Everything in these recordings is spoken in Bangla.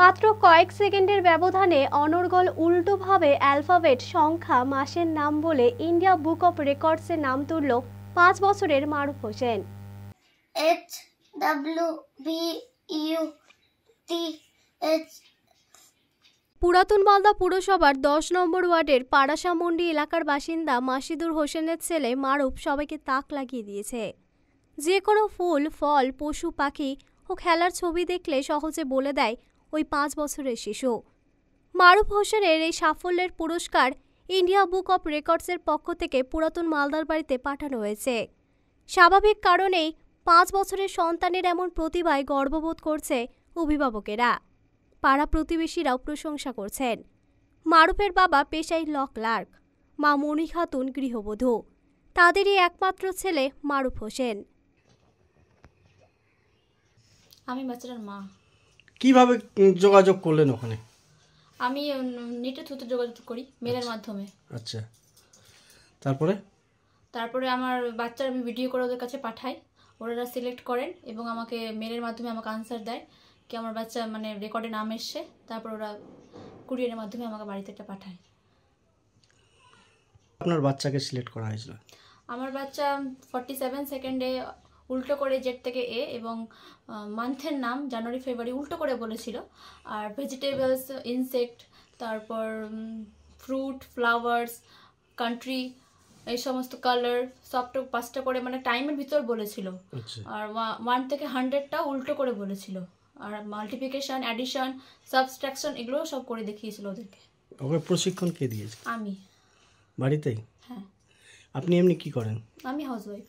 মাত্র কয়েক সেকেন্ডের ব্যবধানে অনর্গল উল্টোভাবে অ্যালফাবেট সংখ্যা মাসের নাম বলে ইন্ডিয়া বুক অফ রেকর্ডসে নাম তুলল 5 বছরের মারুফ হোসেন। পুরাতন মালদা পুরসভার 10 নম্বর ওয়ার্ডের পাড়াশামন্ডি এলাকার বাসিন্দা মাসিদুর হোসেনের ছেলে মারুফ সবাইকে তাক লাগিয়ে দিয়েছে। যে কোনো ফুল, ফল, পশু পাখি ও খেলার ছবি দেখলে সহজে বলে দেয় ওই 5 বছরের শিশু। মারুফ হোসেনের এই সাফল্যের পুরস্কার ইন্ডিয়া বুক অফ রেকর্ডসের পক্ষ থেকে পুরাতন মালদার বাড়িতে পাঠানো হয়েছে। স্বাভাবিক কারণেই 5 বছরের সন্তানের এমন প্রতিভায় গর্ববোধ করছে অভিভাবকেরা। পাড়া প্রতিবেশীরাও প্রশংসা করছেন। মারুফের বাবা পেশায় ল ক্লার্ক, মা মনি খাতুন গৃহবধূ। তাদেরই একমাত্র ছেলে মারুফ হোসেন। আমি বাচ্চাটার মা। কিভাবে যোগাযোগ করলেন ওখানে? আমি নেটের থ্রুতে যোগাযোগ করি, মেলের মাধ্যমে। আচ্ছা, তারপরে আমার বাচ্চার আমি ভিডিও করে ওদের কাছে পাঠাই, ওরা সিলেক্ট করেন এবং আমাকে মেলের মাধ্যমে আমাকে আনসার দেয় কি আমার বাচ্চা মানে রেকর্ডে নাম এসছে। তারপর ওরা কুরিয়ারের মাধ্যমে আমাকে বাড়িতে একটা পাঠায়। আপনার বাচ্চাকে সিলেক্ট করা হয়েছিল? আমার বাচ্চা 47 সেকেন্ডে উল্টো করে জেড থেকে এ এবং মান্থের নাম জানুয়ারি ফেব্রুয়ারি উল্টো করে বলেছিল। আর ভেজিটেবলস, ইনসেক্ট, তারপর ফ্রুট, ফ্লাওয়ার্স, কান্ট্রি, এই সমস্ত কালার সবটা 5টা করে মানে টাইমের ভিতর বলেছিল। আর 1 থেকে 100টা উল্টো করে বলেছিল। আর মাল্টিপ্লিকেশন, অ্যাডিশন, সাবট্রাকশন এগুলো সব করে দেখিয়েছিল ওদেরকে। ওকে প্রশিক্ষণ কে দিয়েছে? আমি। বাড়িতেই? হ্যাঁ। আপনি এমনি কি করেন? আমি হাউসওয়াইফ।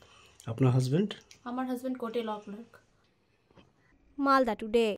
আপনার হাজবেন্ড? আমার হাজবেন্ড কোর্টে ল ক্লার্ক। মালদা টুডে।